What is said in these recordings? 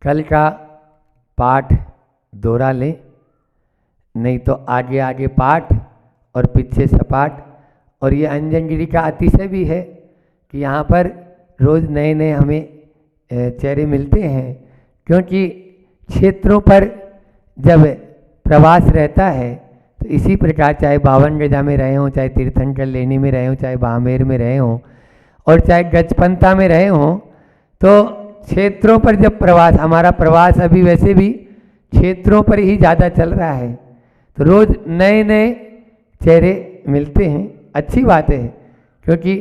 कल का पाठ दोहरा लें, नहीं तो आगे आगे पाठ और पीछे सपाट। और ये अंजन गिरी का अतिशय भी है कि यहाँ पर रोज़ नए नए हमें चेहरे मिलते हैं, क्योंकि क्षेत्रों पर जब प्रवास रहता है तो इसी प्रकार, चाहे 52 गजा में रहे हों, चाहे तीर्थंकर लेनी में रहे हों, चाहे बामेर में रहे हों, और चाहे गजपंथा में रहे हों, तो क्षेत्रों पर जब प्रवास, हमारा प्रवास अभी वैसे भी क्षेत्रों पर ही ज़्यादा चल रहा है, तो रोज़ नए नए चेहरे मिलते हैं। अच्छी बात है, क्योंकि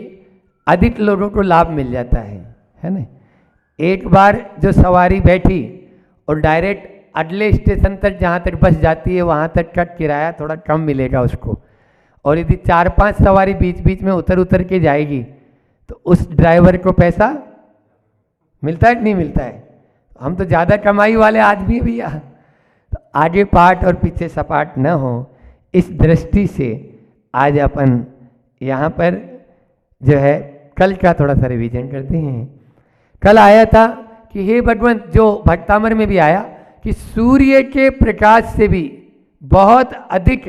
अधिक लोगों को लाभ मिल जाता है ना। एक बार जो सवारी बैठी और डायरेक्ट अगले स्टेशन तक, जहाँ तक बस जाती है वहाँ तक का किराया थोड़ा कम मिलेगा उसको, और यदि 4-5 सवारी बीच बीच में उतर के जाएगी तो उस ड्राइवर को पैसा मिलता है कि नहीं मिलता है। हम तो ज़्यादा कमाई वाले आदमी हैं भैया, तो आगे पाठ और पीछे सपाट न हो, इस दृष्टि से आज अपन यहाँ पर जो है कल का थोड़ा सा रिवीजन करते हैं। कल आया था कि हे भगवान, जो भक्तामर में भी आया कि सूर्य के प्रकाश से भी बहुत अधिक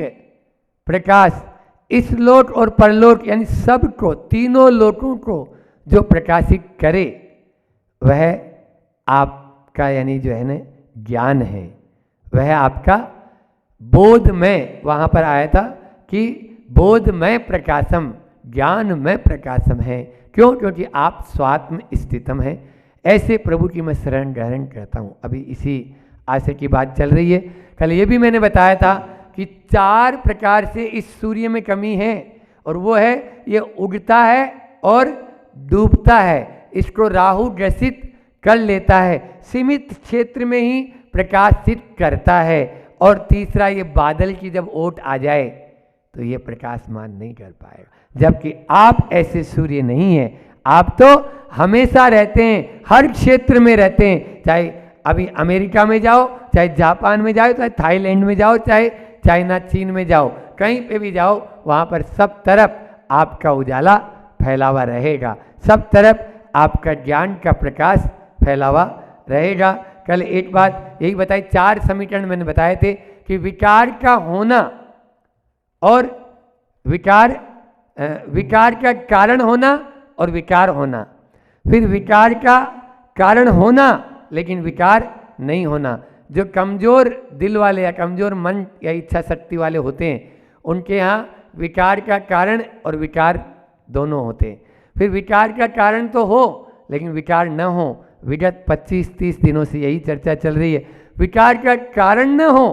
प्रकाश इस लोक और परलोक, यानी सबको, तीनों लोकों को जो प्रकाशित करे, वह आपका यानी जो है ना ज्ञान है, वह आपका बोधमय। वहाँ पर आया था कि बोधमय प्रकाशम, ज्ञानमय प्रकाशम है। क्यों? क्योंकि आप स्वात्म स्थितम हैं। ऐसे प्रभु की मैं शरण ग्रहण करता हूँ। अभी इसी आशय की बात चल रही है। कल ये भी मैंने बताया था कि 4 प्रकार से इस सूर्य में कमी है, और वो है ये उगता है और डूबता है, इसको राहु ग्रसित कर लेता है, सीमित क्षेत्र में ही प्रकाशित करता है, और तीसरा ये बादल की जब ओट आ जाए तो ये प्रकाशमान नहीं कर पाएगा। जबकि आप ऐसे सूर्य नहीं हैं, आप तो हमेशा रहते हैं, हर क्षेत्र में रहते हैं। चाहे अभी अमेरिका में जाओ, चाहे जापान में जाओ, चाहे थाईलैंड में जाओ, चाहे चाइना चीन में जाओ, कहीं पे भी जाओ, वहाँ पर सब तरफ आपका उजाला फैला हुआ रहेगा, सब तरफ आपका ज्ञान का प्रकाश फैला हुआ रहेगा। कल एक बात यही बताई, 4 समीकरण मैंने बताए थे कि विकार का होना और विकार का कारण होना और विकार होना, फिर विकार का कारण होना लेकिन विकार नहीं होना। जो कमज़ोर दिल वाले या कमज़ोर मन या इच्छा शक्ति वाले होते हैं, उनके यहाँ विकार का कारण और विकार दोनों होते हैं। फिर विकार का कारण तो हो लेकिन विकार न हो। विगत 25-30 दिनों से यही चर्चा चल रही है। विकार का कारण न हो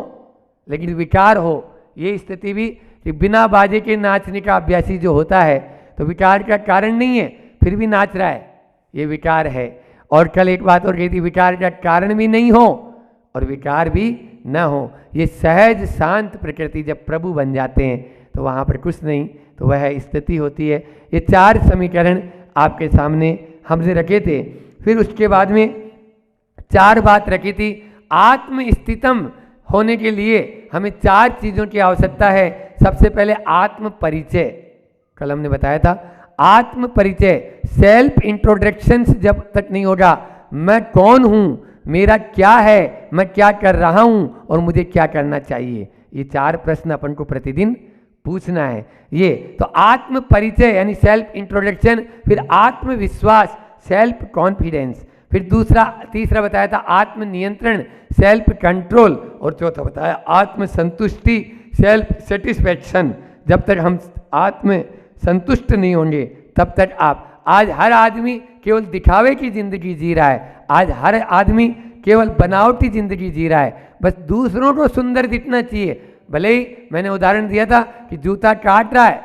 लेकिन विकार हो, ये स्थिति भी कि बिना बाजे के नाचने का अभ्यासी जो होता है, तो विकार का कारण नहीं है फिर भी नाच रहा है, ये विकार है। और कल एक बात और कही थी, विकार का कारण भी नहीं हो और विकार भी न हो। ये सहज शांत प्रकृति जब प्रभु बन जाते हैं तो वहाँ पर कुछ नहीं, तो वह स्थिति होती है। ये 4 समीकरण आपके सामने हमने रखे थे। फिर उसके बाद में 4 बात रखी थी। आत्मस्थितम होने के लिए हमें 4 चीज़ों की आवश्यकता है। सबसे पहले आत्म परिचय, कल हमने बताया था। आत्म परिचय, सेल्फ इंट्रोडक्शन जब तक नहीं होगा, मैं कौन हूँ, मेरा क्या है, मैं क्या कर रहा हूँ और मुझे क्या करना चाहिए, ये 4 प्रश्न अपन को प्रतिदिन पूछना है। ये तो आत्म परिचय यानी सेल्फ इंट्रोडक्शन, फिर आत्मविश्वास सेल्फ कॉन्फिडेंस, फिर तीसरा बताया था आत्म नियंत्रण सेल्फ कंट्रोल, और चौथा बताया आत्म संतुष्टि सेल्फ सेटिस्फैक्शन। जब तक हम आत्म संतुष्ट नहीं होंगे तब तक आज हर आदमी केवल दिखावे की जिंदगी जी रहा है। आज हर आदमी केवल बनावटी जिंदगी जी रहा है, बस दूसरों को सुंदर दिखना चाहिए। भले ही मैंने उदाहरण दिया था कि जूता काट रहा है,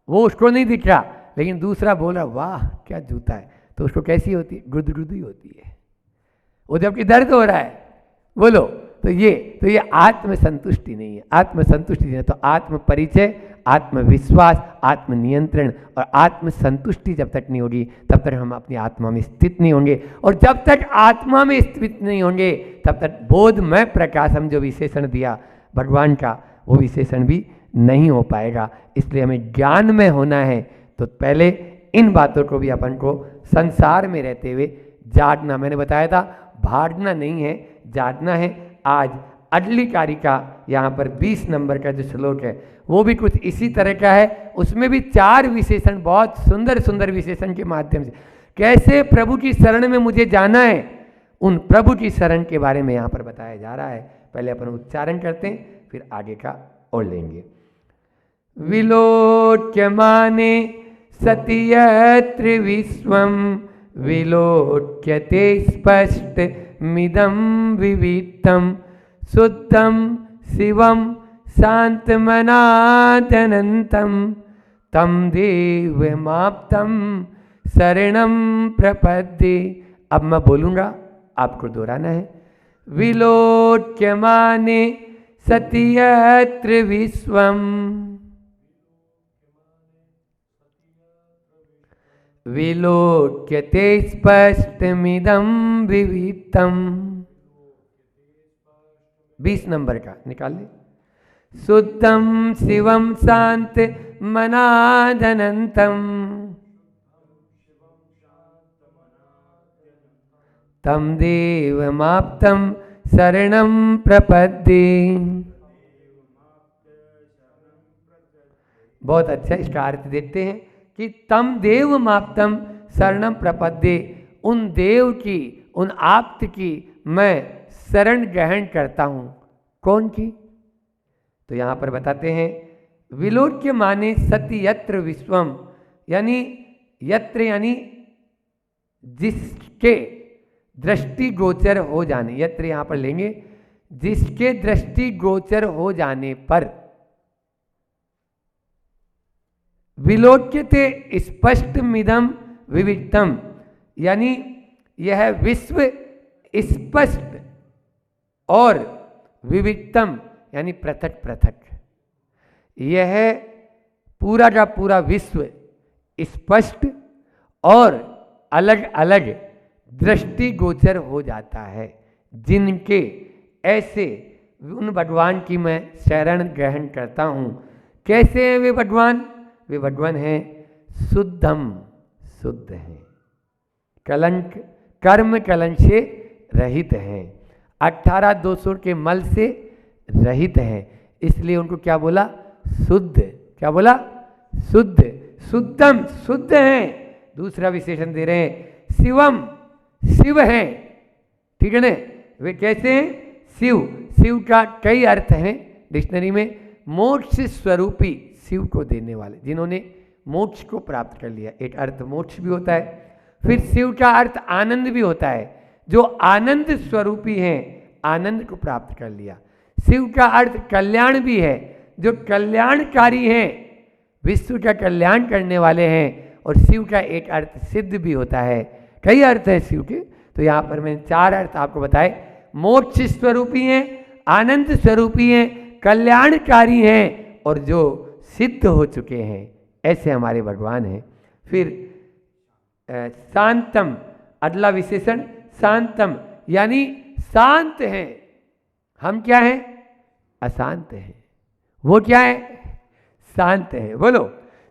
वो उसको नहीं दिख रहा, लेकिन दूसरा बोल रहा वाह क्या जूता है, तो उसको कैसी होती है, गुदगुदी होती है, वो जबकि दर्द हो रहा है। बोलो, तो ये आत्म संतुष्टि नहीं है। आत्म संतुष्टि नहीं है तो आत्म परिचय, आत्मविश्वास, आत्म नियंत्रण और आत्म संतुष्टि जब तक नहीं होगी तब तक हम अपनी आत्मा में स्थित नहीं होंगे, और जब तक आत्मा में स्थित नहीं होंगे तब तक बोधमय प्रकाश, हम जो विशेषण दिया भगवान का, वो विशेषण भी नहीं हो पाएगा। इसलिए हमें ज्ञान में होना है तो पहले इन बातों को भी अपन को संसार में रहते हुए जागना। मैंने बताया था भागना नहीं है, जागना है। आज अगली कारिका यहाँ पर 20 नंबर का जो श्लोक है वो भी कुछ इसी तरह का है। उसमें भी 4 विशेषण, बहुत सुंदर सुंदर विशेषण के माध्यम से कैसे प्रभु की शरण में मुझे जाना है, उन प्रभु की शरण के बारे में यहाँ पर बताया जा रहा है। पहले अपन उच्चारण करते हैं, फिर आगे का और लेंगे। विलोक्यमाने सति यत्र विश्वं विलोक्यते स्पष्टमिदं विविक्तं शुद्धं शिवं शान्तमनादनन्तं तं देवमाप्तं शरणं प्रपद्ये। अब मैं बोलूँगा, आपको दोहराना है। विलोक्यमाने सति यत्र विश्वं विलोक्यते स्पष्टमिदं विविक्तं। 20 नंबर का निकाल ले। शुद्धं शिवं शान्तमनादनन्तं तं देवमाप्तं शरणं प्रपद्ये। बहुत अच्छा, इसका अर्थ देखते हैं कि तम देव माप्तम शरणम प्रपद्ये, उन देव की, उन आप्त की मैं शरण ग्रहण करता हूँ। कौन की? तो यहाँ पर बताते हैं विलोक्य माने सति यत्र विश्वम, यानी यत्र यानी जिसके दृष्टि गोचर हो जाने, यत्र यहाँ पर लेंगे जिसके दृष्टि गोचर हो जाने पर, विलोक्यते स्पष्टमिदं विविक्तं, यानी यह विश्व स्पष्ट और विविक्तम यानी पृथक पृथक, यह पूरा का पूरा विश्व स्पष्ट और अलग अलग दृष्टि गोचर हो जाता है। जिनके ऐसे उन भगवान की मैं शरण ग्रहण करता हूँ। कैसे हैं वे भगवान? वे भगवान हैं शुद्धम, शुद्ध हैं, कलंक कर्म कलंक से रहित हैं, 18 दोषों के मल से रहित हैं। इसलिए उनको क्या बोला? शुद्ध। क्या बोला? शुद्ध, शुद्धम, शुद्ध हैं। दूसरा विशेषण दे रहे हैं शिवम, शिव हैं। ठीक है ना? वे कैसे हैं? शिव। शिव का कई अर्थ हैं डिक्शनरी में। मोक्ष स्वरूपी, शिव को देने वाले, जिन्होंने मोक्ष को प्राप्त कर लिया, एक अर्थ मोक्ष भी होता है। फिर शिव का अर्थ आनंद भी होता है, जो आनंद स्वरूपी हैं, आनंद को प्राप्त कर लिया। शिव का अर्थ कल्याण भी है, जो कल्याणकारी हैं, विश्व का कल्याण करने वाले हैं। और शिव का एक अर्थ सिद्ध भी होता है। कई अर्थ है शिव के, तो यहाँ पर मैंने 4 अर्थ आपको बताए। मोक्ष स्वरूपी हैं, आनंद स्वरूपी हैं, कल्याणकारी हैं और जो सिद्ध हो चुके हैं, ऐसे हमारे भगवान हैं। फिर शांतम, अगला विशेषण शांतम, यानी शांत हैं। हम क्या हैं? अशांत हैं। वो क्या है? शांत है। बोलो,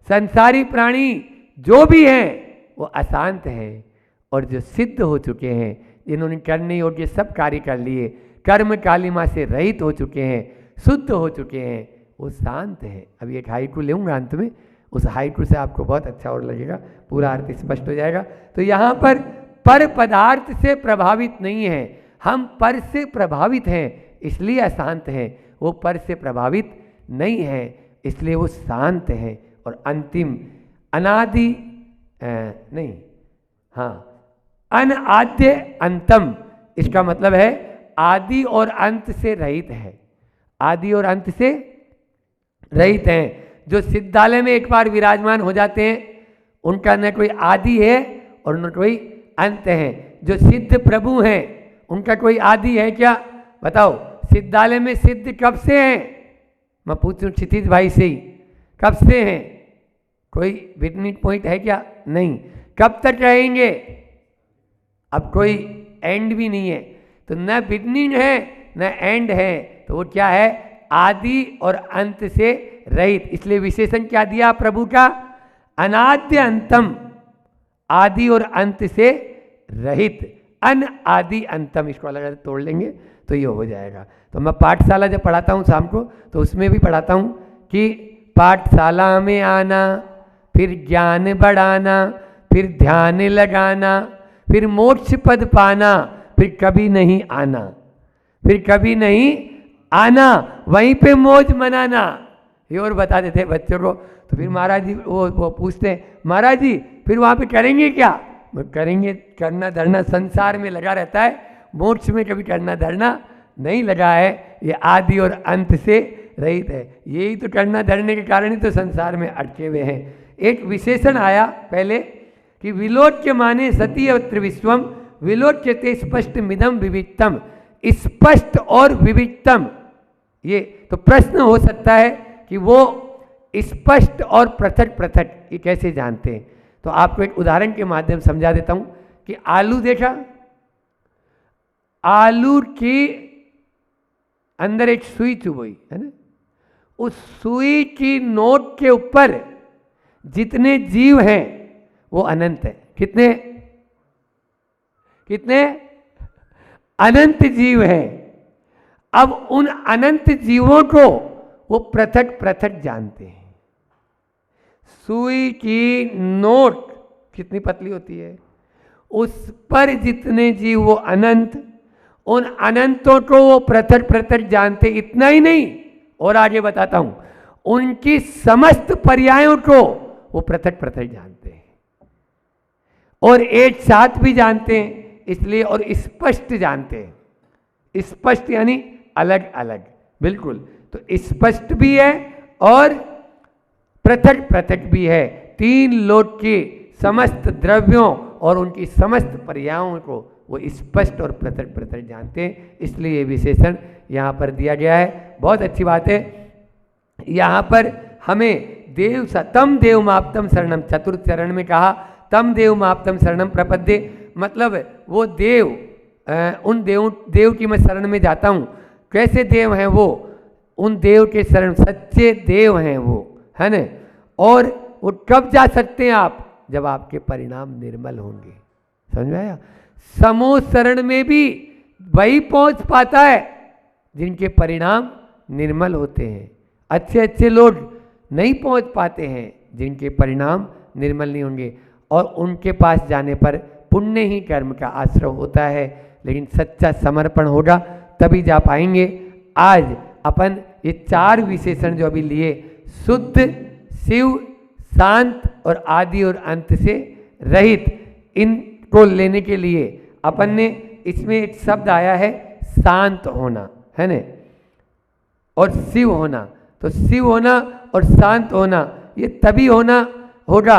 संसारी प्राणी जो भी हैं वो अशांत हैं, और जो सिद्ध हो चुके हैं, जिन्होंने करने योग्य सब कार्य कर लिए, कर्म कालिमा से रहित हो चुके हैं, शुद्ध हो चुके हैं, वो शांत है। अभी एक हाइकू लेऊंगा अंत में, उस हाइकू से आपको बहुत अच्छा और लगेगा, पूरा अर्थ स्पष्ट हो जाएगा। तो यहाँ पर पदार्थ से प्रभावित नहीं है, हम पर से प्रभावित हैं, इसलिए अशांत हैं। वो पर से प्रभावित नहीं है, इसलिए वो शांत है। और अंतिम अनादि नहीं, हाँ, अनाद्य अंतम, इसका मतलब है आदि और अंत से रहित है। आदि और अंत से रहित हैं। जो सिद्धालय में एक बार विराजमान हो जाते हैं, उनका न कोई आदि है और न कोई अंत है। जो सिद्ध प्रभु हैं, उनका कोई आदि है क्या? बताओ, सिद्धालय में सिद्ध कब से हैं? मैं पूछूं क्षितिज भाई से ही, कब से हैं? कोई बिटनिंग पॉइंट है क्या? नहीं। कब तक रहेंगे? अब कोई एंड भी नहीं है, तो न बिटनिंग है न एंड है, तो वो क्या है? आदि और अंत से रहित। इसलिए विशेषण क्या दिया प्रभु का? अनाद्य अंतम, आदि और अंत से रहित। अन आदि अंतम, इसको अलग अलग तोड़ लेंगे तो ये हो जाएगा। तो मैं पाठशाला जब पढ़ाता हूँ शाम को तो उसमें भी पढ़ाता हूँ कि पाठशाला में आना, फिर ज्ञान बढ़ाना, फिर ध्यान लगाना, फिर मोक्ष पद पाना, फिर कभी नहीं आना, फिर कभी नहीं आना, वहीं पे मौज मनाना। ये और बता देते बच्चों को। तो फिर महाराज जी वो पूछते हैं, महाराज जी फिर वहाँ पे करेंगे क्या? करेंगे, करना धरना संसार में लगा रहता है, मोक्ष में कभी करना धरना नहीं लगा है। ये आदि और अंत से रहित है। यही तो करना धरने के कारण ही तो संसार में अटके हुए हैं। एक विशेषण आया पहले कि विलोक्य माने सती अत्र विश्वम, विलोक्यते स्पष्ट मिदम विविक्तम, स्पष्ट और विविक्तम। ये तो प्रश्न हो सकता है कि वो स्पष्ट और पृथक पृथक ये कैसे जानते हैं? तो आपको एक उदाहरण के माध्यम समझा देता हूं कि आलू देखा, आलू के अंदर एक सुई चुभोई है ना, उस सुई की नोक के ऊपर जितने जीव हैं वो अनंत है। कितने कितने अनंत जीव हैं। अब उन अनंत जीवों को वो पृथक पृथक जानते हैं। सुई की नोक कितनी पतली होती है, उस पर जितने जीव वो अनंत, उन अनंतों को वो पृथक पृथक जानते। इतना ही नहीं, और आगे बताता हूं, उनकी समस्त पर्यायों को वो पृथक पृथक जानते हैं और एक साथ भी जानते हैं। इसलिए और स्पष्ट जानते हैं। स्पष्ट यानी अलग अलग, बिल्कुल। तो स्पष्ट भी है और पृथक पृथक भी है। तीन लोक के समस्त द्रव्यों और उनकी समस्त पर्यायों को वो स्पष्ट और पृथक पृथक जानते हैं। इसलिए ये विशेषण यहाँ पर दिया गया है। बहुत अच्छी बात है। यहाँ पर हमें देव तम देव माप्तम शरणम, चतुर्थ चरण में कहा तम देव माप्तम शरणम प्रपद्ये, मतलब वो देव, उन देव की मैं शरण में जाता हूँ। कैसे देव हैं वो? उन देव के शरण, सच्चे देव हैं वो, है ना। और वो कब जा सकते हैं आप? जब आपके परिणाम निर्मल होंगे। समझ में आया? समूह शरण में भी वही पहुंच पाता है जिनके परिणाम निर्मल होते हैं। अच्छे अच्छे लोग नहीं पहुंच पाते हैं जिनके परिणाम निर्मल नहीं होंगे। और उनके पास जाने पर पुण्य ही कर्म का आश्रय होता है, लेकिन सच्चा समर्पण होगा तभी जा पाएंगे। आज अपन ये चार विशेषण जो अभी लिए, शुद्ध, शिव, शांत और आदि और अंत से रहित, इनको लेने के लिए अपन ने इसमें एक शब्द आया है शांत होना, है ना, और शिव होना। तो शिव होना और शांत होना ये तभी होगा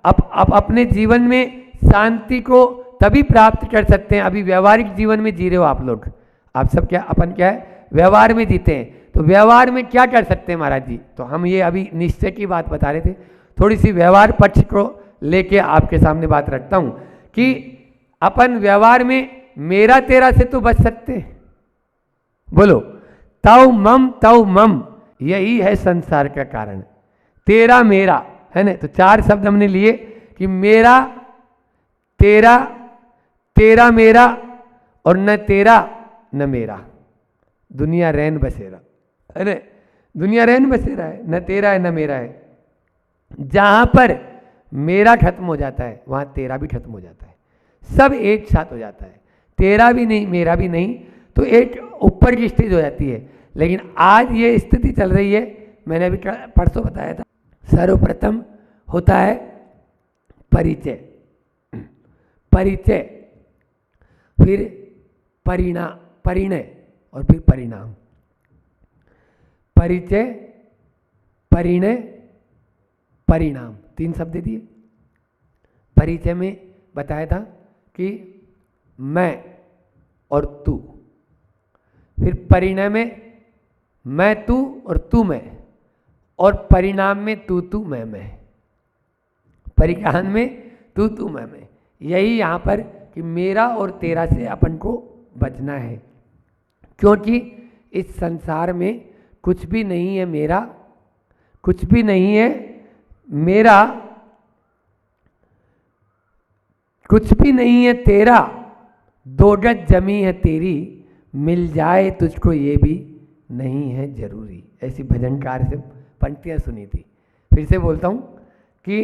अब अपने जीवन में शांति को तभी प्राप्त कर सकते हैं। अभी व्यवहारिक जीवन में जी रहे हो आप लोग, आप सब क्या, अपन क्या है, व्यवहार में जीते हैं। तो व्यवहार में क्या कर सकते हैं महाराज जी? तो हम ये अभी निश्चय की बात बता रहे थे। थोड़ी सी व्यवहार पक्ष को लेके आपके सामने बात रखता हूं कि अपन व्यवहार में मेरा तेरा से तो बच सकते हैं। बोलो, तव मम, यही है संसार का कारण। तेरा मेरा, है ना। तो चार शब्द हमने लिए कि मेरा, तेरा, तेरा मेरा और न तेरा न मेरा। दुनिया रैन बसेरा, है ना। दुनिया रैन बसेरा है, न तेरा है न मेरा है। जहां पर मेरा खत्म हो जाता है वहां तेरा भी खत्म हो जाता है। सब एक साथ हो जाता है, तेरा भी नहीं मेरा भी नहीं। तो एक ऊपर की स्थिति हो जाती है। लेकिन आज ये स्थिति चल रही है, मैंने अभी परसों बताया था। सर्वप्रथम होता है परिचय, परिचय, फिर परिणय और फिर परिणाम। परिचय, परिणय, परिणाम, तीन शब्द दिए। परिचय में बताया था कि मैं और तू, फिर परिणय में मैं तू और तू मैं, और परिणाम में तू मैं, परिज्ञान में तू मैं। यही यहाँ पर कि मेरा और तेरा से अपन को बचना है, क्योंकि इस संसार में कुछ भी नहीं है मेरा, कुछ भी नहीं है मेरा, कुछ भी नहीं है तेरा, दो गज जमी है तेरी, मिल जाए तुझको ये भी नहीं है जरूरी। ऐसी भजनकार से पंक्तियां सुनी थी। फिर से बोलता हूं कि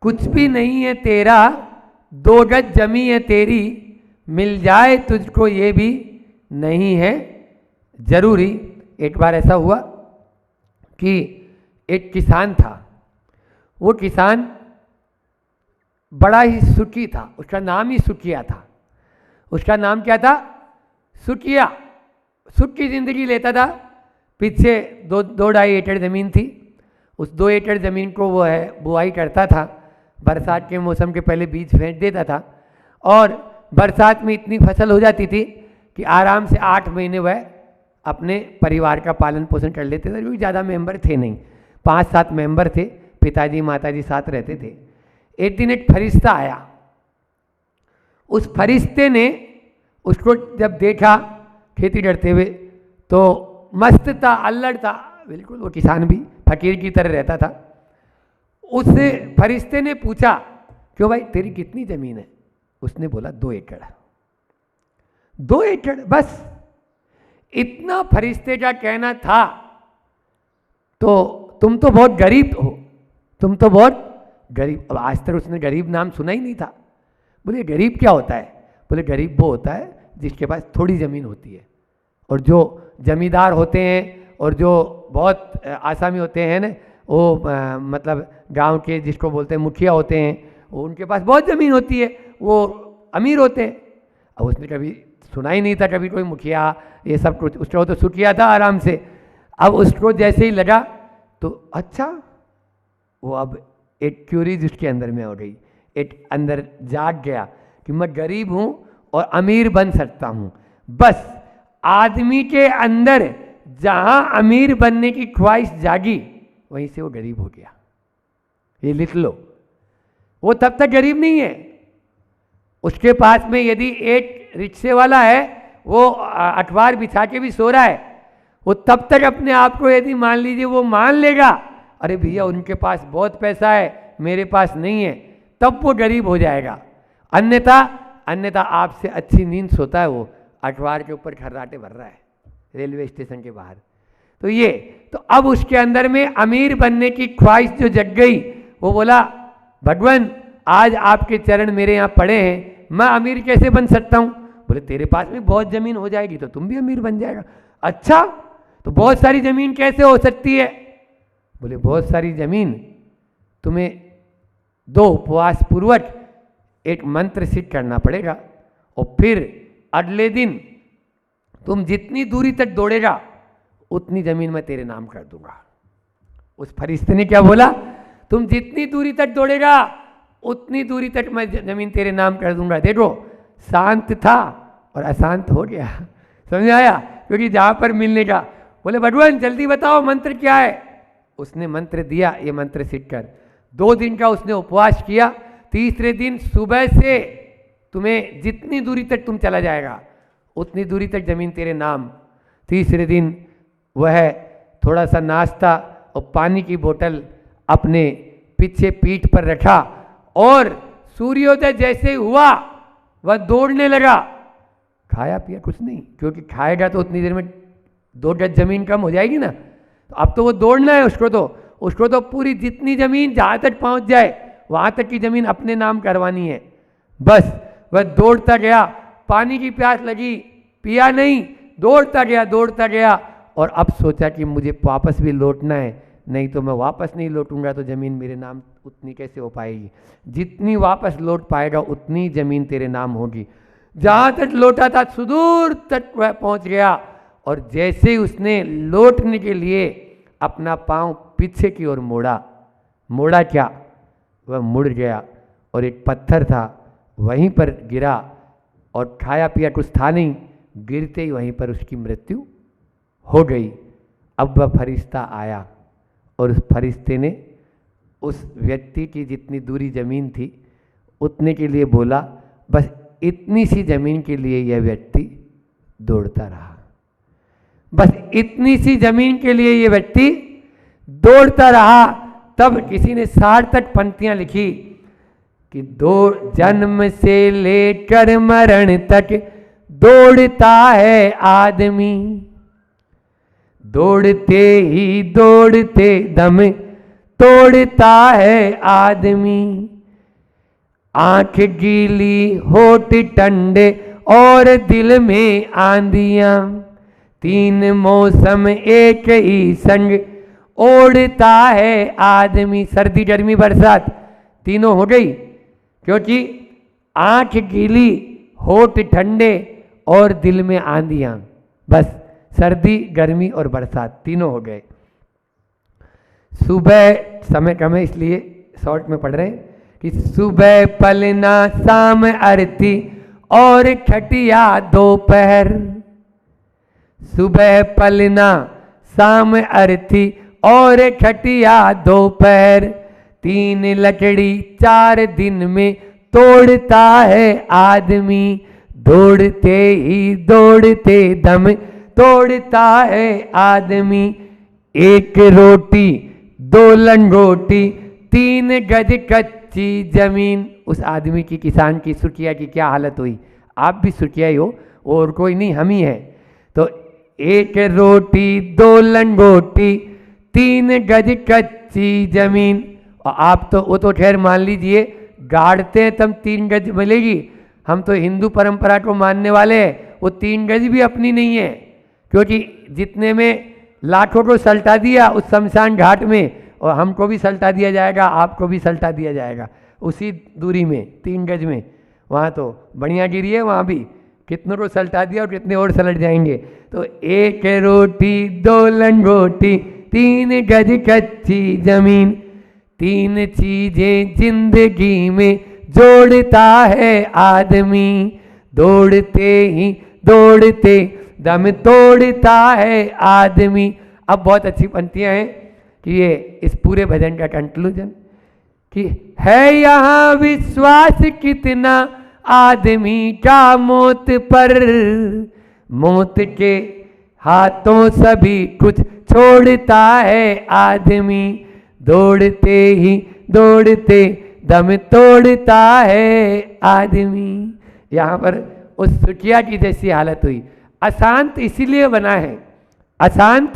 कुछ भी नहीं है तेरा, दो गज जमी है तेरी, मिल जाए तुझको ये भी नहीं है जरूरी। एक बार ऐसा हुआ कि एक किसान था। वो किसान बड़ा ही सुखी था, उसका नाम ही सुखिया था। उसका नाम क्या था? सुखिया। सुख की जिंदगी लेता था। पीछे दो ढाई एकड़ ज़मीन थी। उस 2 एकड़ ज़मीन को वो है बुआई करता था। बरसात के मौसम के पहले बीज फेंक देता था और बरसात में इतनी फसल हो जाती थी कि आराम से 8 महीने वह अपने परिवार का पालन पोषण कर लेते थे, क्योंकि ज़्यादा मेंबर थे नहीं, 5-7 मेंबर थे, पिताजी माताजी साथ रहते थे। एक दिन एक फरिश्ता आया। उस फरिश्ते ने उसको जब देखा खेती करते हुए तो मस्त था, अल्लड़ था बिल्कुल। वो किसान भी फकीर की तरह रहता था। उससे फरिश्ते ने पूछा, क्यों भाई तेरी कितनी ज़मीन है? उसने बोला 2 एकड़। 2 एकड़ बस? इतना फरिश्ते का कहना था तो तुम तो बहुत गरीब हो, तुम तो बहुत गरीब। अब आज तक उसने गरीब नाम सुना ही नहीं था। बोले गरीब क्या होता है? बोले गरीब वो होता है जिसके पास थोड़ी ज़मीन होती है, और जो जमींदार होते हैं और जो बहुत आसामी होते हैं ना, वो मतलब गांव के जिसको बोलते हैं मुखिया होते हैं, वो उनके पास बहुत ज़मीन होती है, वो अमीर होते हैं। अब उसने कभी सुना ही नहीं था कभी कोई मुखिया ये सब कुछ। उसको तो सुखिया था आराम से। अब उसको जैसे ही लगा तो अच्छा, वो अब एक क्यूरीज उसके अंदर में हो गई, एक अंदर जाग गया कि मैं गरीब हूँ और अमीर बन सकता हूँ। बस आदमी के अंदर जहाँ अमीर बनने की ख्वाहिश जागी वहीं से वो गरीब हो गया। ये लिख लो। वो तब तक गरीब नहीं है। उसके पास में यदि एक रिक्शे वाला है, वो अखबार बिछा के भी सो रहा है, वो तब तक अपने आप को यदि मान लीजिए वो मान लेगा, अरे भैया उनके पास बहुत पैसा है मेरे पास नहीं है, तब वो गरीब हो जाएगा। अन्यथा आपसे अच्छी नींद सोता है वो, अखबार के ऊपर खर्राटे भर रहा है रेलवे स्टेशन के बाहर। तो अब उसके अंदर में अमीर बनने की ख्वाहिश जो जग गई, वो बोला भगवान आज आपके चरण मेरे यहाँ पड़े हैं, मैं अमीर कैसे बन सकता हूँ? बोले तेरे पास में बहुत ज़मीन हो जाएगी तो तुम भी अमीर बन जाएगा। अच्छा, तो बहुत सारी ज़मीन कैसे हो सकती है? बोले बहुत सारी ज़मीन तुम्हें 2 उपवास पूर्वक एक मंत्र सिद्ध करना पड़ेगा, और फिर अगले दिन तुम जितनी दूरी तक दौड़ेगा उतनी ज़मीन मैं तेरे नाम कर दूंगा। उस फरिश्ते ने क्या बोला? तुम जितनी दूरी तक दौड़ेगा उतनी दूरी तक मैं ज़मीन तेरे नाम कर दूंगा। देखो, शांत था और अशांत हो गया। समझ आया? क्योंकि जहाँ पर मिलने का, बोले भगवान जल्दी बताओ मंत्र क्या है? उसने मंत्र दिया, ये मंत्र सिद्ध कर। 2 दिन का उसने उपवास किया। तीसरे दिन सुबह से तुम्हें जितनी दूरी तक तुम चला जाएगा उतनी दूरी तक ज़मीन तेरे नाम। तीसरे दिन वह थोड़ा सा नाश्ता और पानी की बोतल अपने पीछे पीठ पर रखा, और सूर्योदय जैसे ही हुआ वह दौड़ने लगा। खाया पिया कुछ नहीं, क्योंकि खाएगा तो उतनी देर में 2 गज ज़मीन कम हो जाएगी ना। तो अब तो वो दौड़ना है उसको तो पूरी जितनी ज़मीन जहाँ तक पहुँच जाए वहाँ तक की ज़मीन अपने नाम करवानी है। बस वह दौड़ता गया, पानी की प्यास लगी, पिया नहीं, दौड़ता गया, और अब सोचा कि मुझे वापस भी लौटना है, नहीं तो मैं वापस नहीं लौटूंगा तो ज़मीन मेरे नाम उतनी कैसे हो पाएगी? जितनी वापस लौट पाएगा उतनी ज़मीन तेरे नाम होगी। जहाँ तक लौटा था सुदूर तक वह पहुँच गया, और जैसे ही उसने लौटने के लिए अपना पाँव पीछे की ओर मोड़ा क्या, वह मुड़ गया और एक पत्थर था वहीं पर गिरा, और खाया पिया कुछ था नहीं, गिरते ही वहीं पर उसकी मृत्यु हो गई। अब वह फरिश्ता आया और उस फरिश्ते ने उस व्यक्ति की जितनी दूरी ज़मीन थी उतने के लिए बोला, बस इतनी सी ज़मीन के लिए यह व्यक्ति दौड़ता रहा। बस इतनी सी ज़मीन के लिए यह व्यक्ति दौड़ता रहा। तब किसी ने सार्थक पंक्तियाँ लिखी कि जन्म से लेकर मरण तक दौड़ता है आदमी, दौड़ते ही दौड़ते दम तोड़ता है आदमी। आंख गीली होठ ठंडे और दिल में आंधियां, तीन मौसम एक ही संग ओढ़ता है आदमी। सर्दी गर्मी बरसात तीनों हो गई, क्योंकि आंख गीली होठ ठंडे और दिल में आंधियां, बस सर्दी गर्मी और बरसात तीनों हो गए। सुबह, समय कम है इसलिए शॉर्ट में पढ़ रहे हैं कि सुबह पलना शाम आरती और खटिया दोपहर, सुबह पलना शाम आरती और खटिया दोपहर। तीन लकड़ी 4 दिन में तोड़ता है आदमी, दौड़ते ही दौड़ते दम तोड़ता है आदमी। एक रोटी 2 लंगोटी 3 गज कच्ची जमीन। उस आदमी की, किसान की, सुखिया की क्या हालत हुई। आप भी सुखिया ही हो और कोई नहीं, हम ही हैं। तो 1 रोटी 2 लंगोटी 3 गज कच्ची जमीन। और आप तो वो तो खैर मान लीजिए गाड़ते हैं तब 3 गज मिलेगी। हम तो हिंदू परंपरा को मानने वाले हैं, वो 3 गज भी अपनी नहीं है, क्योंकि जितने में लाखों को सल्टा दिया उस शमशान घाट में, और हमको भी सल्टा दिया जाएगा, आपको भी सल्टा दिया जाएगा उसी दूरी में 3 गज में। वहाँ तो बढ़िया गिरी है, वहाँ भी कितनों को सल्टा दिया और कितने और सलट जाएंगे। तो 1 रोटी 2 लंगोटी 3 गज कच्ची जमीन। 3 चीजें जिंदगी में जोड़ता है आदमी, दौड़ते ही दौड़ते दम तोड़ता है आदमी। अब बहुत अच्छी पंक्तियां हैं कि ये इस पूरे भजन का कंक्लूजन कि है यहाँ विश्वास कितना आदमी का मौत पर, मौत के हाथों सभी कुछ छोड़ता है आदमी, दौड़ते ही दौड़ते दम तोड़ता है आदमी। यहाँ पर उस सुखिया की जैसी हालत हुई। अशांत इसीलिए बना है, अशांत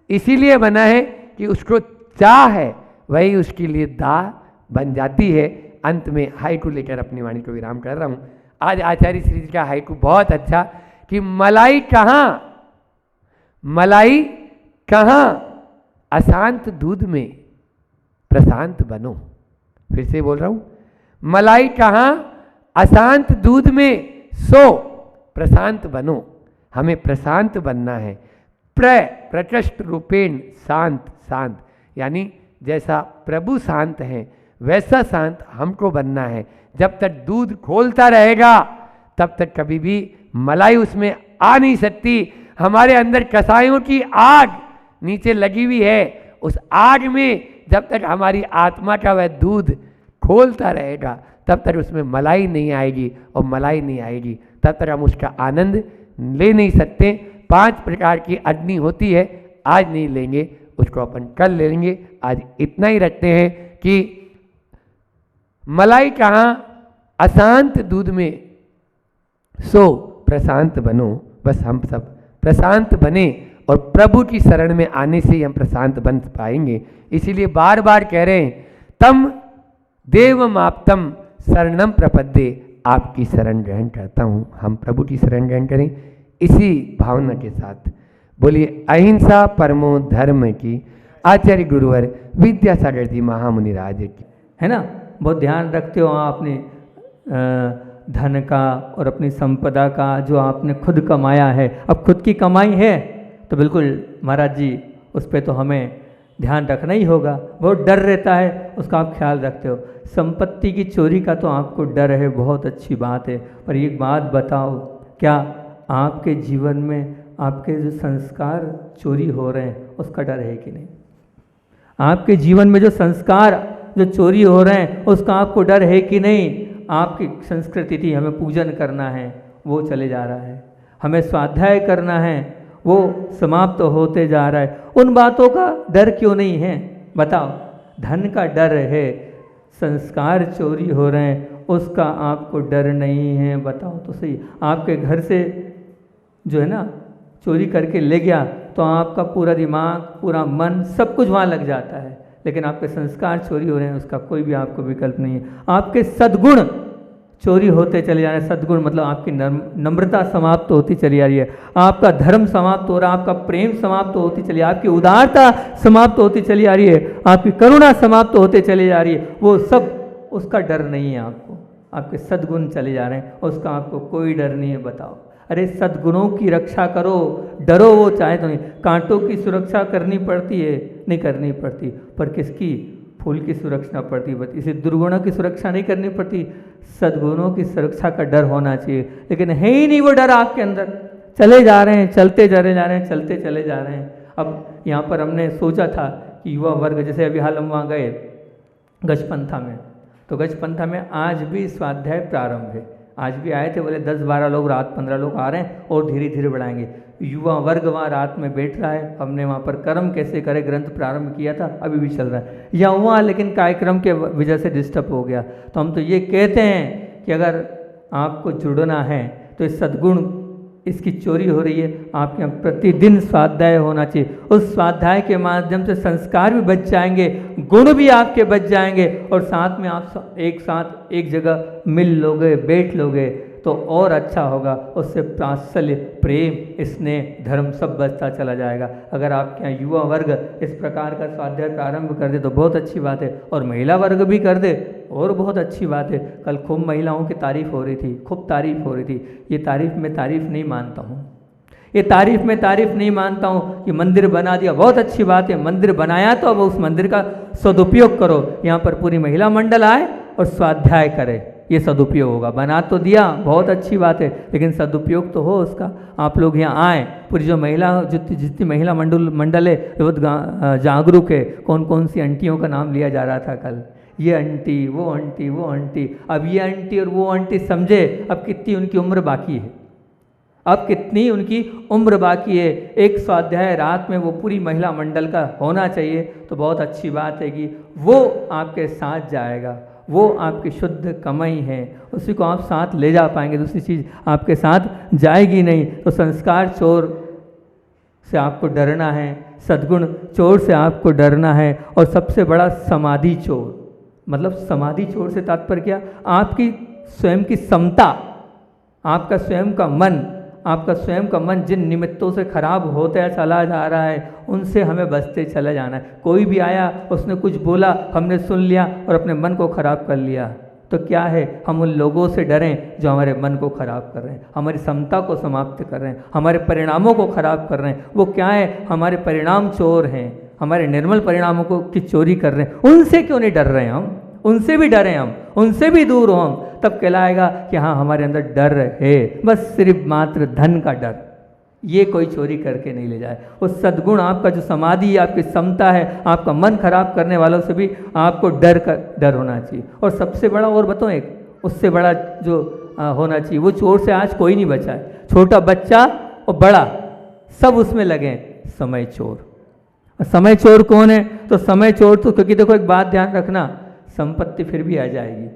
इसीलिए बना है कि उसको चाह है, वही उसके लिए दाह बन जाती है। अंत में हाइकू लेकर अपनी वाणी को विराम कर रहा हूँ। आज आचार्य श्री जी का हाइकू बहुत अच्छा कि मलाई कहाँ, मलाई कहाँ, अशांत दूध में प्रशांत बनो। फिर से बोल रहा हूँ, मलाई कहाँ, अशांत दूध में सो प्रशांत बनो। हमें प्रशांत बनना है। प्रकृष्ट रूपेण शांत, शांत यानी जैसा प्रभु शांत है वैसा शांत हमको बनना है। जब तक दूध खोलता रहेगा तब तक कभी भी मलाई उसमें आ नहीं सकती। हमारे अंदर कसायों की आग नीचे लगी हुई है, उस आग में जब तक हमारी आत्मा का वह दूध खोलता रहेगा तब तक उसमें मलाई नहीं आएगी, और मलाई नहीं आएगी तब तक हम उसका आनंद ले नहीं सकते। 5 प्रकार की अग्नि होती है, आज नहीं लेंगे, उसको अपन कल ले लेंगे। आज इतना ही रखते हैं कि मलाई कहाँ, अशांत दूध में सो प्रशांत बनो। बस हम सब प्रशांत बने और प्रभु की शरण में आने से ही हम प्रशांत बन पाएंगे। इसीलिए बार बार कह रहे हैं तम देवमाप्तम शरणम प्रपद्ये, आपकी शरण ग्रहण करता हूँ। हम प्रभु की शरण ग्रहण करें इसी भावना के साथ। बोलिए अहिंसा परमो धर्म की। आचार्य गुरुवर विद्यासागर जी महामुनि राज की। है ना, बहुत ध्यान रखते हो आपने धन का और अपनी संपदा का, जो आपने खुद कमाया है। अब खुद की कमाई है तो बिल्कुल महाराज जी उस पर तो हमें ध्यान रखना ही होगा। बहुत डर रहता है, उसका आप ख्याल रखते हो। संपत्ति की चोरी का तो आपको डर है, बहुत अच्छी बात है। पर एक बात बताओ, क्या आपके जीवन में आपके जो संस्कार चोरी हो रहे हैं उसका डर है कि नहीं? आपके जीवन में जो संस्कार जो चोरी हो रहे हैं उसका आपको डर है कि नहीं? आपकी संस्कृति थी, हमें पूजन करना है, वो चले जा रहा है। हमें स्वाध्याय करना है, वो समाप्त होते जा रहा है। उन बातों का डर क्यों नहीं है बताओ? धन का डर है, संस्कार चोरी हो रहे हैं उसका आपको डर नहीं है? बताओ तो सही। आपके घर से जो है ना चोरी करके ले गया तो आपका पूरा दिमाग, पूरा मन, सब कुछ वहाँ लग जाता है, लेकिन आपके संस्कार चोरी हो रहे हैं उसका कोई भी आपको विकल्प नहीं है। आपके सद्गुण चोरी होते चले जा रहे हैं। सद्गुण मतलब आपकी नम्रता समाप्त होती चली आ रही है, आपका धर्म समाप्त हो रहा है, आपका प्रेम समाप्त होती चली, आपकी उदारता समाप्त होती चली आ रही है, आपकी करुणा समाप्त होते चली जा रही है। वो सब उसका डर नहीं है आपको, आपके सद्गुण चले जा रहे हैं, उसका आपको कोई डर नहीं है। बताओ, अरे सद्गुणों की रक्षा करो, डरो वो चाहे तो नहीं। कांटों की सुरक्षा करनी पड़ती है, नहीं करनी पड़ती, पर किसकी? फूल की सुरक्षा पड़ती है, इसे दुर्गुणों की सुरक्षा नहीं करनी पड़ती। सद्गुणों की सुरक्षा का डर होना चाहिए, लेकिन है ही नहीं वो डर आपके अंदर। चले जा रहे हैं, चलते चले जा रहे हैं, चलते चले जा रहे हैं। अब यहाँ पर हमने सोचा था कि युवा वर्ग, जैसे अभी हाल हम वहाँ गए गजपंथा में, तो गजपंथा में आज भी स्वाध्याय प्रारंभ है। आज भी आए थे, बोले 10-12 लोग, रात 15 लोग आ रहे हैं और धीरे धीरे बढ़ाएंगे। युवा वर्ग वहाँ रात में बैठ रहा है। हमने वहाँ पर कर्म कैसे करे ग्रंथ प्रारंभ किया था, अभी भी चल रहा है या हुआ, लेकिन कार्यक्रम के वजह से डिस्टर्ब हो गया। तो हम तो ये कहते हैं कि अगर आपको जुड़ना है तो इस सद्गुण, इसकी चोरी हो रही है, आपके यहाँ प्रतिदिन स्वाध्याय होना चाहिए। उस स्वाध्याय के माध्यम से संस्कार भी बच जाएंगे, गुण भी आपके बच जाएंगे, और साथ में आप एक साथ एक जगह मिल लोगे, बैठ लोगे तो और अच्छा होगा। उससे वात्सल्य, प्रेम, स्नेह, धर्म सब बचता चला जाएगा। अगर आपके यहाँ युवा वर्ग इस प्रकार का स्वाध्याय प्रारंभ कर दे तो बहुत अच्छी बात है, और महिला वर्ग भी कर दे और बहुत अच्छी बात है। कल खूब महिलाओं की तारीफ हो रही थी, खूब तारीफ हो रही थी। ये तारीफ में तारीफ नहीं मानता हूँ, ये तारीफ में तारीफ नहीं मानता हूँ कि मंदिर बना दिया, बहुत अच्छी बात है, मंदिर बनाया तो अब उस मंदिर का सदुपयोग करो। यहाँ पर पूरी महिला मंडल आए और स्वाध्याय करे, ये सदुपयोग होगा। बना तो दिया, बहुत अच्छी बात है, लेकिन सदुपयोग तो हो उसका। आप लोग यहाँ आए, पूरी जो महिला, जितनी महिला मंडल है बहुत जागरूक है। कौन कौन सी आंटियों का नाम लिया जा रहा था कल, ये आंटी, वो आंटी, वो आंटी। अब ये आंटी और वो आंटी समझे अब कितनी उनकी उम्र बाकी है, अब कितनी उनकी उम्र बाकी है। एक स्वाध्याय रात में वो पूरी महिला मंडल का होना चाहिए, तो बहुत अच्छी बात है कि वो आपके साथ जाएगा, वो आपकी शुद्ध कमाई है, उसी को आप साथ ले जा पाएंगे, दूसरी चीज़ आपके साथ जाएगी नहीं। तो संस्कार चोर से आपको डरना है, सद्गुण चोर से आपको डरना है, और सबसे बड़ा समाधि चोर। मतलब समाधि चोर से तात्पर्य क्या? आपकी स्वयं की समता, आपका स्वयं का मन, आपका स्वयं का मन जिन निमित्तों से खराब होता चला जा रहा है, उनसे हमें बचते चला जाना है। कोई भी आया, उसने कुछ बोला, हमने सुन लिया और अपने मन को खराब कर लिया, तो क्या है? हम उन लोगों से डरें जो हमारे मन को खराब कर रहे हैं, हमारी समता को समाप्त कर रहे हैं, हमारे परिणामों को खराब कर रहे हैं। वो क्या है? हमारे परिणाम चोर हैं, हमारे निर्मल परिणामों को की चोरी कर रहे हैं। उनसे क्यों नहीं डर रहे हैं हम? उनसे भी डरें हम, उनसे भी दूर हो हम, तब कहलाएगा कि हाँ हमारे अंदर डर है। बस सिर्फ मात्र धन का डर, ये कोई चोरी करके नहीं ले जाए। उस सद्गुण, आपका जो समाधि, आपकी समता है, आपका मन खराब करने वालों से भी आपको डर होना चाहिए। और सबसे बड़ा और बताओ, एक उससे बड़ा जो होना चाहिए, वो चोर से आज कोई नहीं बचा है। छोटा बच्चा और बड़ा सब उसमें लगे, समय चोर। समय चोर कौन है? तो समय चोर तो, क्योंकि देखो एक बात ध्यान रखना, संपत्ति फिर भी आ जाएगी,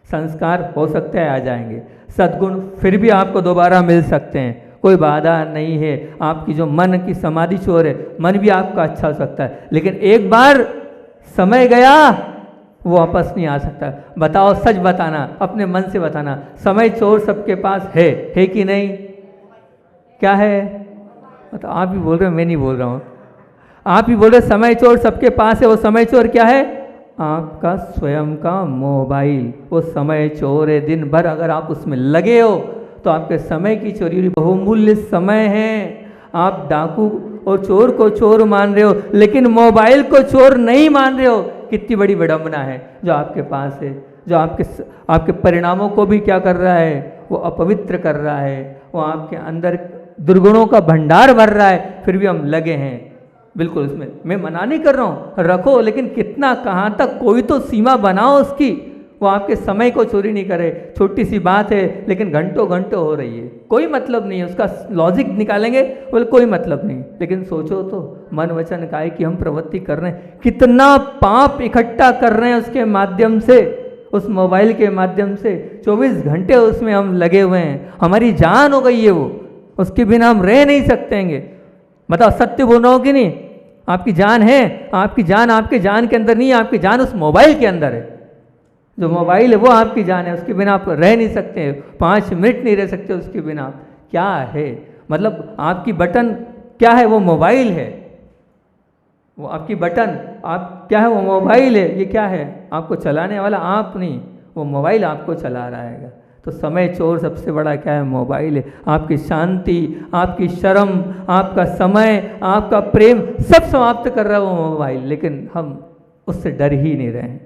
संस्कार हो सकते हैं आ जाएंगे, सद्गुण फिर भी आपको दोबारा मिल सकते हैं, कोई बाधा नहीं है। आपकी जो मन की समाधि चोर है, मन भी आपका अच्छा हो सकता है, लेकिन एक बार समय गया वो वापस नहीं आ सकता। बताओ, सच बताना, अपने मन से बताना, समय चोर सबके पास है कि नहीं? क्या है? मतलब आप भी बोल रहे हो, मैं नहीं बोल रहा हूँ, आप ही बोल रहे समय चोर सबके पास है। वो समय चोर क्या है? आपका स्वयं का मोबाइल, वो समय चोर है। दिन भर अगर आप उसमें लगे हो तो आपके समय की चोरी, बहुमूल्य समय है। आप डाकू और चोर को चोर मान रहे हो, लेकिन मोबाइल को चोर नहीं मान रहे हो। कितनी बड़ी विडंबना है जो आपके पास है, जो आपके परिणामों को भी क्या कर रहा है? वो अपवित्र कर रहा है, वो आपके अंदर दुर्गुणों का भंडार भर रहा है। फिर भी हम लगे हैं, बिल्कुल उसमें मैं मना नहीं कर रहा हूँ, रखो, लेकिन कितना, कहाँ तक, कोई तो सीमा बनाओ उसकी, वो आपके समय को चोरी नहीं करे। छोटी सी बात है लेकिन घंटों घंटों हो रही है, कोई मतलब नहीं है, उसका लॉजिक निकालेंगे बोले कोई मतलब नहीं। लेकिन सोचो तो मन वचन काया की हम प्रवृत्ति कर रहे हैं, कितना पाप इकट्ठा कर रहे हैं उसके माध्यम से, उस मोबाइल के माध्यम से 24 घंटे उसमें हम लगे हुए हैं। हमारी जान हो गई है वो, उसके बिना हम रह नहीं सकेंगे। बताओ सत्य बोल रहा हो कि नहीं? आपकी जान है, आपकी जान आपके जान के अंदर नहीं है, आपकी जान उस मोबाइल के अंदर है। जो मोबाइल है वो आपकी जान है, उसके बिना आप रह नहीं सकते, 5 मिनट नहीं रह सकते उसके बिना। क्या है मतलब आपकी बटन क्या है? वो मोबाइल है। वो आपकी बटन आप क्या है? वो मोबाइल है। ये क्या है? आपको चलाने वाला आप नहीं, वो मोबाइल आपको चला रहा है। तो समय चोर सबसे बड़ा क्या है? मोबाइल है। आपकी शांति, आपकी शर्म, आपका समय, आपका प्रेम सब समाप्त कर रहा है वो मोबाइल। लेकिन हम उससे डर ही नहीं रहे हैं,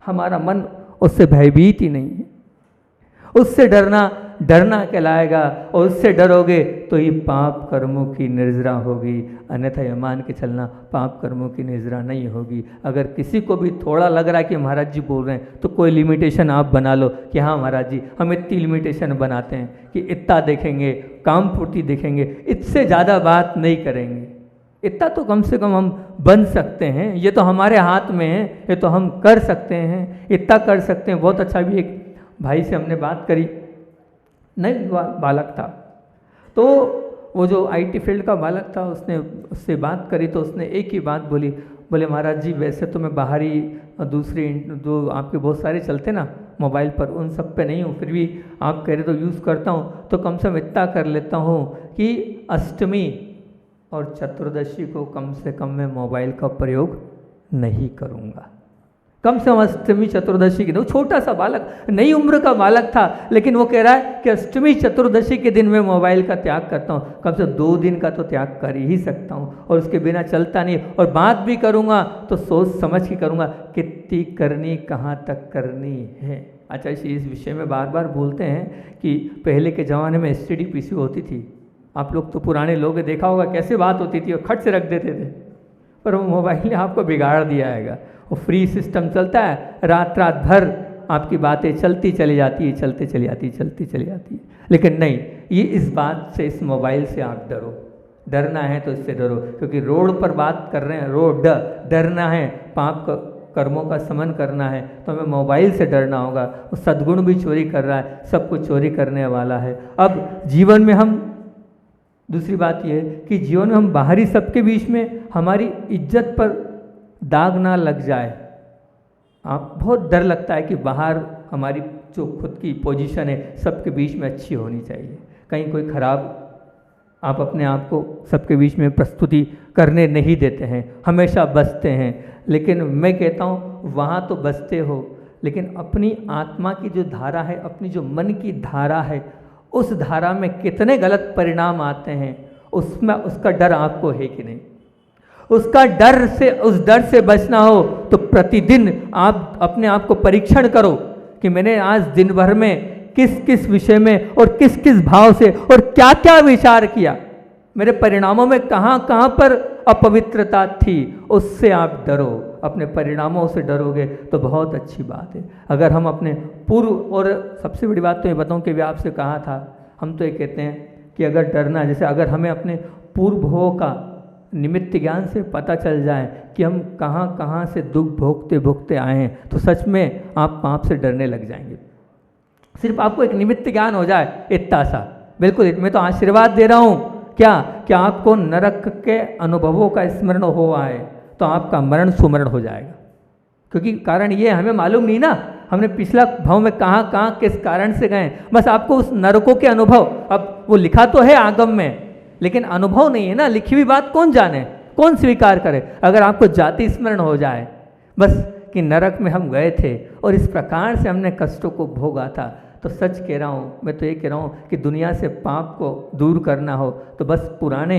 हमारा मन उससे भयभीत ही नहीं है। उससे डरना कहलाएगा, और उससे डरोगे तो ये पाप कर्मों की निर्जरा होगी। अन्यथा ये मान के चलना पाप कर्मों की निर्जरा नहीं होगी। अगर किसी को भी थोड़ा लग रहा है कि महाराज जी बोल रहे हैं तो कोई लिमिटेशन आप बना लो कि हाँ महाराज जी हम इतनी लिमिटेशन बनाते हैं कि इतना देखेंगे, काम पूर्ति देखेंगे, इससे ज़्यादा बात नहीं करेंगे। इतना तो कम से कम हम बन सकते हैं, ये तो हमारे हाथ में है, ये तो हम कर सकते हैं, इतना कर सकते हैं। बहुत अच्छा भी एक भाई से हमने बात करी, नहीं बालक था, तो वो जो आईटी फील्ड का बालक था, उससे बात करी तो उसने एक ही बात बोली, बोले महाराज जी वैसे तो मैं बाहरी दूसरी जो आपके बहुत सारे चलते ना मोबाइल पर, उन सब पे नहीं हूँ, फिर भी आप कह रहे तो यूज़ करता हूँ। तो कम से कम इतना कर लेता हूँ कि अष्टमी और चतुर्दशी को कम से कम मैं मोबाइल का प्रयोग नहीं करूँगा। कम से कम अष्टमी चतुर्दशी के दिन, वो छोटा सा बालक, नई उम्र का बालक था, लेकिन वो कह रहा है कि अष्टमी चतुर्दशी के दिन मैं मोबाइल का त्याग करता हूँ। कम से कम 2 दिन का तो त्याग कर ही सकता हूँ, और उसके बिना चलता नहीं। और बात भी करूँगा तो सोच समझ के करूँगा, कितनी करनी, कहाँ तक करनी है। अच्छा इस विषय में बार बार बोलते हैं कि पहले के ज़माने में एसटीडी पीसी होती थी। आप लोग तो पुराने लोग देखा होगा कैसे बात होती थी, और खट से रख देते थे। पर वो मोबाइल ने आपको बिगाड़ दिया है। वो फ्री सिस्टम चलता है, रात भर आपकी बातें चलती चली जाती है, चलती चली जाती है। लेकिन नहीं, ये इस बात से, इस मोबाइल से आप डरो। डरना है तो इससे डरो, क्योंकि रोड पर बात कर रहे हैं, रोड डरना है, पाप कर्मों का समन करना है तो हमें मोबाइल से डरना होगा। वो सद्गुण भी चोरी कर रहा है, सब कुछ चोरी करने वाला है। अब जीवन में हम, दूसरी बात यह है कि जीवन में हम बाहरी सबके बीच में हमारी इज्जत पर दाग ना लग जाए। आप बहुत डर लगता है कि बाहर हमारी जो खुद की पोजीशन है सबके बीच में अच्छी होनी चाहिए, कहीं कोई खराब आप अपने आप को सबके बीच में प्रस्तुति करने नहीं देते हैं, हमेशा बचते हैं। लेकिन मैं कहता हूँ वहाँ तो बचते हो, लेकिन अपनी आत्मा की जो धारा है, अपनी जो मन की धारा है, उस धारा में कितने गलत परिणाम आते हैं, उसमें उसका डर आपको है कि नहीं? उसका डर से, उस डर से बचना हो तो प्रतिदिन आप अपने आप को परीक्षण करो कि मैंने आज दिन भर में किस किस विषय में और किस किस भाव से और क्या क्या विचार किया, मेरे परिणामों में कहाँ कहाँ पर अपवित्रता थी। उससे आप डरो, अपने परिणामों से डरोगे तो बहुत अच्छी बात है। अगर हम अपने पूर्व, और सबसे बड़ी बात तो ये बताऊँ कि भी आपसे कहा था, हम तो ये कहते हैं कि अगर डरना, जैसे अगर हमें अपने पूर्व भोग का निमित्त ज्ञान से पता चल जाए कि हम कहाँ कहाँ से दुख भोगते भोगते आए हैं, तो सच में आप पाप से डरने लग जाएंगे। सिर्फ आपको एक निमित्त ज्ञान हो जाए, इतना सा, बिल्कुल। मैं तो आशीर्वाद दे रहा हूँ क्या आपको नरक के अनुभवों का स्मरण हो आए तो आपका मरण सुमरण हो जाएगा। क्योंकि कारण ये हमें मालूम नहीं ना, हमने पिछला भाव में कहाँ कहाँ किस कारण से गए, बस आपको उस नरकों के अनुभव, अब वो लिखा तो है आगम में, लेकिन अनुभव नहीं है ना, लिखी हुई बात कौन जाने, कौन स्वीकार करे। अगर आपको जाति स्मरण हो जाए बस कि नरक में हम गए थे और इस प्रकार से हमने कष्टों को भोगा था, तो सच कह रहा हूँ, मैं तो ये कह रहा हूँ कि दुनिया से पाप को दूर करना हो तो बस पुराने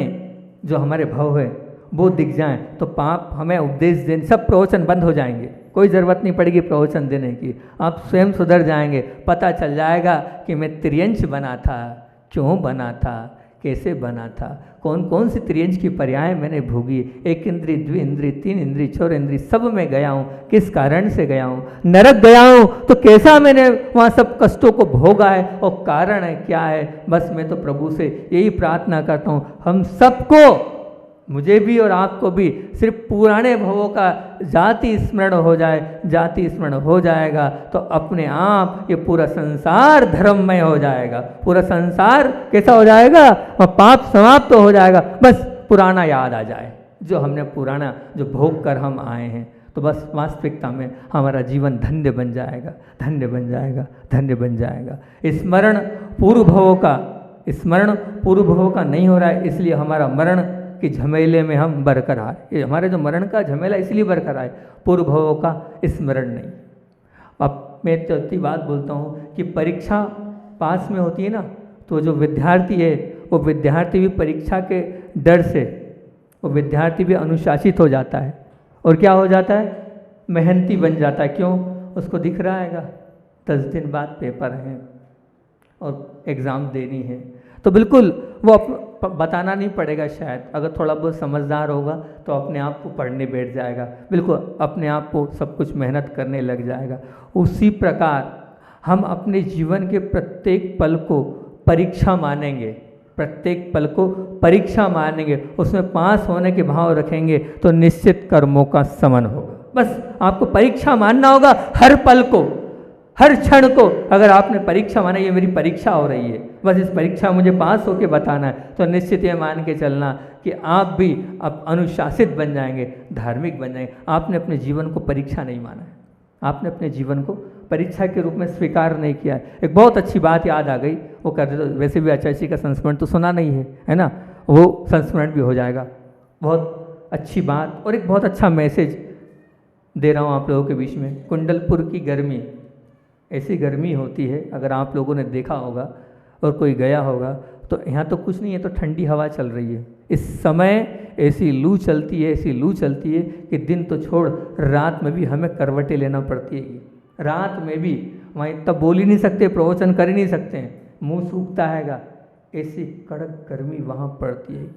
जो हमारे भव है वो दिख जाएं, तो पाप हमें उपदेश देने, सब प्रवचन बंद हो जाएंगे, कोई ज़रूरत नहीं पड़ेगी प्रवचन देने की। आप स्वयं सुधर जाएंगे, पता चल जाएगा कि मैं त्रियंश बना था, क्यों बना था, कैसे बना था, कौन कौन सी त्रियंज की पर्याय मैंने भोगी, एक इंद्री, द्वि इंद्री, तीन इंद्री, चौर इंद्री, सब में गया हूँ, किस कारण से गया हूँ, नरक गया हूँ तो कैसा मैंने वहाँ सब कष्टों को भोगा है और कारण है क्या है। बस मैं तो प्रभु से यही प्रार्थना करता हूँ हम सबको, मुझे भी और आपको भी, सिर्फ पुराने भवों का जाति स्मरण हो जाए। जाति स्मरण हो जाएगा तो अपने आप ये पूरा संसार धर्ममय हो जाएगा। पूरा संसार कैसा हो जाएगा, और पाप समाप्त तो हो जाएगा। बस पुराना याद आ जाए, जो हमने पुराना जो भोग कर हम आए हैं, तो बस वास्तविकता में हमारा जीवन धन्य बन जाएगा, धन्य बन जाएगा, धन्य बन जाएगा। स्मरण पूर्व भवों का, स्मरण पूर्व भवों का नहीं हो रहा है, इसलिए हमारा मरण कि झमेले में हम बरकरार, ये हमारे जो मरण का झमेला इसलिए बरकरार है, पूर्व भवों का स्मरण नहीं। अब मैं तो इतनी बात बोलता हूँ कि परीक्षा पास में होती है ना, तो जो विद्यार्थी है वो विद्यार्थी भी परीक्षा के डर से, वो विद्यार्थी भी अनुशासित हो जाता है और क्या हो जाता है, मेहनती बन जाता है। क्यों, उसको दिख रहा हैगा 10 दिन बाद पेपर हैं और एग्ज़ाम देनी है, तो बिल्कुल वो बताना नहीं पड़ेगा। शायद अगर थोड़ा बहुत समझदार होगा तो अपने आप को पढ़ने बैठ जाएगा, बिल्कुल अपने आप को सब कुछ मेहनत करने लग जाएगा। उसी प्रकार हम अपने जीवन के प्रत्येक पल को परीक्षा मानेंगे, प्रत्येक पल को परीक्षा मानेंगे, उसमें पास होने के भाव रखेंगे तो निश्चित कर्मों का समन होगा। बस आपको परीक्षा मानना होगा हर पल को, हर क्षण को। अगर आपने परीक्षा माना, ये मेरी परीक्षा हो रही है, बस इस परीक्षा मुझे पास होके बताना है, तो निश्चित ये मान के चलना कि आप भी अब अनुशासित बन जाएंगे, धार्मिक बन जाएंगे। आपने अपने जीवन को परीक्षा नहीं माना है, आपने अपने जीवन को परीक्षा के रूप में स्वीकार नहीं किया है। एक बहुत अच्छी बात याद आ गई, वो कर दे, वैसे भी आचार्य जी का संस्मरण तो सुना नहीं है ना, वो संस्मरण भी हो जाएगा। बहुत अच्छी बात और एक बहुत अच्छा मैसेज दे रहा हूँ आप लोगों के बीच में। कुंडलपुर की गर्मी, ऐसी गर्मी होती है, अगर आप लोगों ने देखा होगा और कोई गया होगा, तो यहाँ तो कुछ नहीं है, तो ठंडी हवा चल रही है। इस समय ऐसी लू चलती है, ऐसी लू चलती है कि दिन तो छोड़, रात में भी हमें करवटें लेना पड़ती है। रात में भी वहाँ इतना बोल ही नहीं सकते, प्रवचन कर ही नहीं सकते हैं, मुंह सूखता हैगा, ऐसी कड़क गर्मी वहाँ पड़ती है।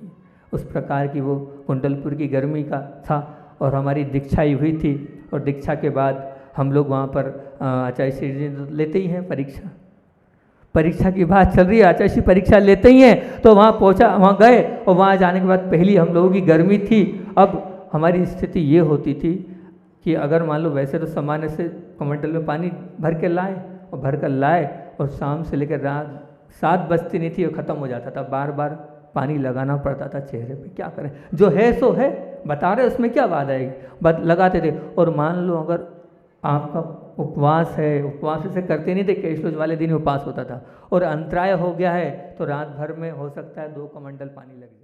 उस प्रकार की वो कुंडलपुर की गर्मी का था। और हमारी दीक्षा ही हुई थी, और दीक्षा के बाद हम लोग वहाँ पर आचार्य श्री जी लेते ही हैं परीक्षा, परीक्षा की बात चल रही है, आचार्य श्री परीक्षा लेते ही हैं। तो वहाँ पहुँचा, वहाँ गए, और वहाँ जाने के बाद पहली हम लोगों की गर्मी थी। अब हमारी स्थिति ये होती थी कि अगर मान लो वैसे तो सामान्य से कमंडल में पानी भर के लाए, और भर कर लाए, और शाम से लेकर रात 7 बजती नहीं थी और ख़त्म हो जाता था। बार बार पानी लगाना पड़ता था चेहरे पे, क्या करें, जो है सो है, बता रहे उसमें क्या बात आएगी, बस लगाते थे। और मान लो अगर आपका उपवास है, उपवास से करते नहीं थे, कैशलोज वाले दिन उपवास होता था, और अंतराय हो गया है, तो रात भर में हो सकता है 2 कमंडल पानी लग जाए।